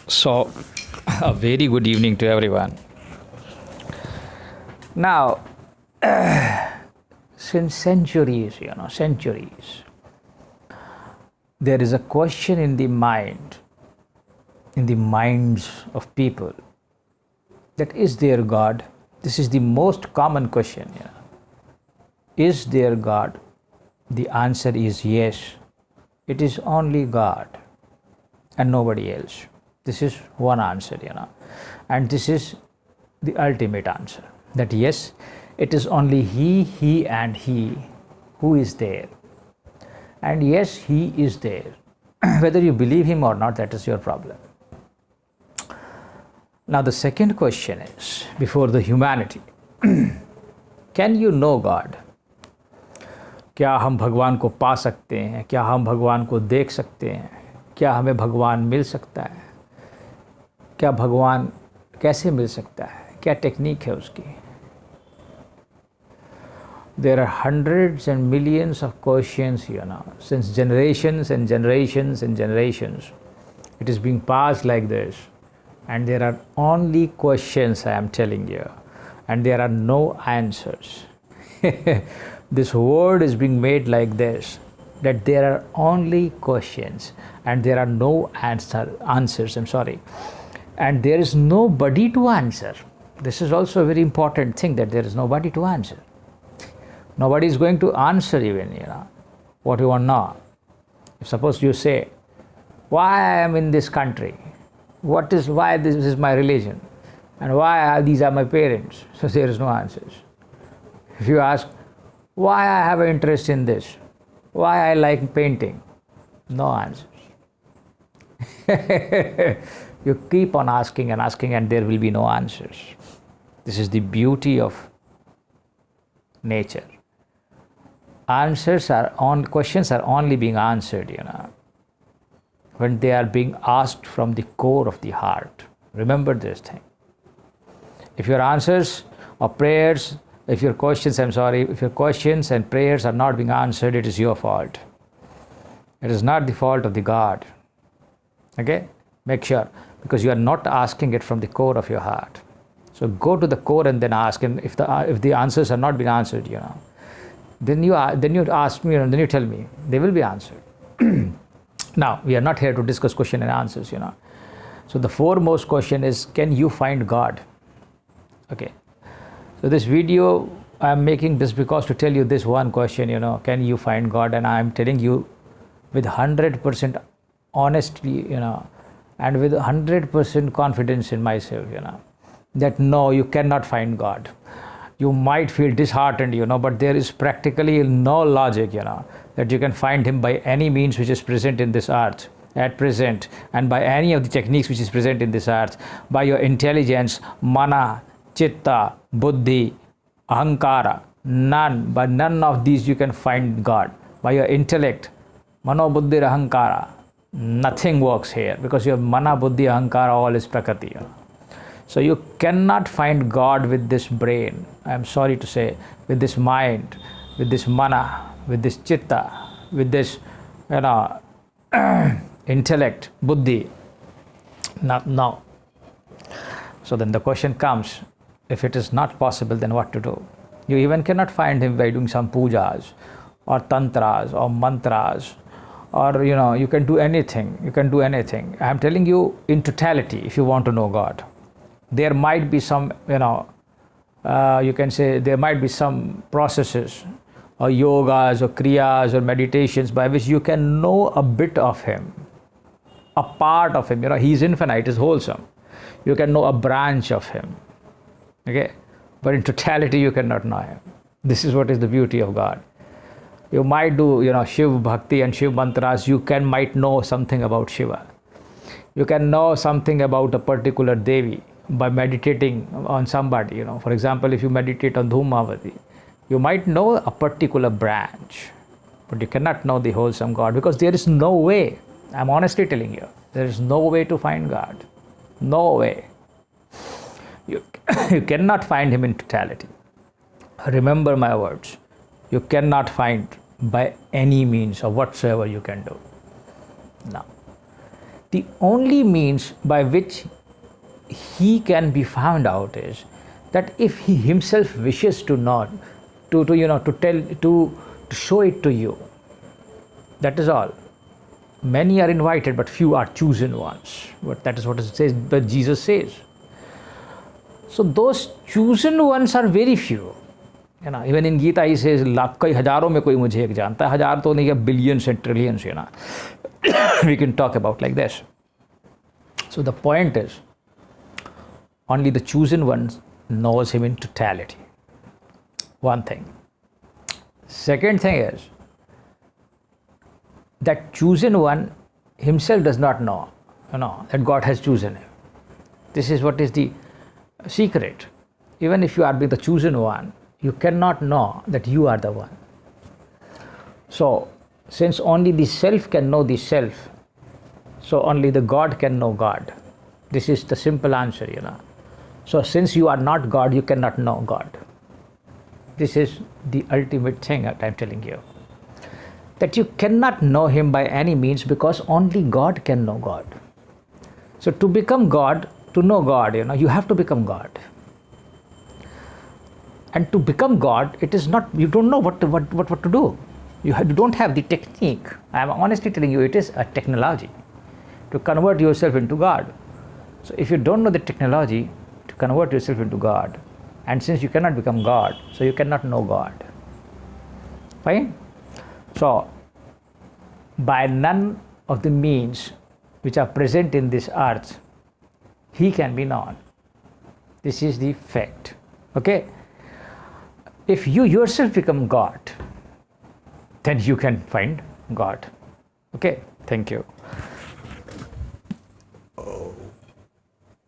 So, a very good evening to everyone. Now, since centuries, there is a question in the minds of people, that is there God? This is the most common question. Is there God? The answer is yes. It is only God and nobody else. This is one answer, and this is the ultimate answer, that yes, it is only He and He who is there. And yes, He is there. Whether you believe Him or not, that is your problem. Now, the second question is, before the humanity, can you know God? क्या हम भगवान को पा सकते हैं? क्या हम भगवान को देख सकते हैं? क्या हमें भगवान मिल सकता है? क्या भगवान कैसे मिल सकता है? क्या टेक्निक है उसकी? There are hundreds and millions of questions, since generations and generations and generations. It is being passed like this. And there are only questions, I am telling you. And there are no answers. This word is being made like this, that there are only questions and there are no answers. And there is nobody to answer. This is also a very important thing, that there is nobody to answer. Nobody is going to answer even, what you want to know. If suppose you say, why I am in this country? Why this is my religion? And why these are my parents? So there is no answers. If you ask, why I have an interest in this? Why I like painting? No answers. You keep on asking and asking, and there will be no answers. This is the beauty of nature. Questions are only being answered, when they are being asked from the core of the heart. Remember this thing. If your answers or prayers, if your questions and prayers are not being answered, it is your fault. It is not the fault of the God. Okay? Make sure, because you are not asking it from the core of your heart. So go to the core and then ask Him. If the answers are not being answered, then you ask me, then you tell me. They will be answered. Now, we are not here to discuss question and answers, So the foremost question is, can you find God? Okay. So this video, I am making this because to tell you this one question, can you find God? And I am telling you with 100% honesty, and with 100% confidence in myself, that no, you cannot find God. You might feel disheartened, but there is practically no logic, that you can find Him by any means which is present in this earth at present, and by any of the techniques which is present in this earth, by your intelligence, mana, chitta, buddhi, ahankara, by none of these you can find God. By your intellect, mano, buddhi, ahankara, nothing works here, because your mana, buddhi, ahankara, all is prakriti. So you cannot find God with this brain, I am sorry to say, with this mind, with this mana, with this chitta, with this intellect, buddhi. No. So then the question comes, if it is not possible, then what to do? You even cannot find Him by doing some pujas or tantras or mantras, or you can do anything. I am telling you in totality, if you want to know God. There might be some, you can say there might be some processes or yogas or kriyas or meditations by which you can know a bit of Him, a part of Him. He is infinite, is wholesome. You can know a branch of Him. Okay? But in totality, you cannot know Him. This is what is the beauty of God. You might do, Shiv Bhakti and Shiv Mantras. You might know something about Shiva. You can know something about a particular Devi by meditating on somebody. For example, if you meditate on Dhumavati, you might know a particular branch, but you cannot know the wholesome God, because there is no way. I'm honestly telling you, there is no way to find God. No way. You cannot find Him in totality. Remember my words. You cannot find by any means or whatsoever you can do. Now, the only means by which he can be found out is that if he himself wishes to not to show it to you. That is all. Many are invited, but few are chosen ones. But that is what it says, but Jesus says. So those chosen ones are very few. Even in Gita he says, कई हजारों में कोई मुझे एक जानता है. हजार तो नहीं, billions and trillions. We can talk about like this. So the point is, only the chosen ones knows him in totality. One thing. Second thing is, that chosen one himself does not know, that God has chosen him. This is what is the secret. Even if you are being the chosen one, you cannot know that you are the one. So, since only the self can know the self, so only the God can know God. This is the simple answer, So, since you are not God, you cannot know God. This is the ultimate thing that I am telling you. That you cannot know him by any means, because only God can know God. So to become God, to know God, you have to become God. And to become God, it is not, you don't know what to do. You don't have the technique. I am honestly telling you, it is a technology to convert yourself into God. So if you don't know the technology to convert yourself into God, and since you cannot become God, so you cannot know God. Fine? So, by none of the means which are present in this earth, he can be known. This is the fact. Okay? If you yourself become God, then you can find God. Okay? Thank you.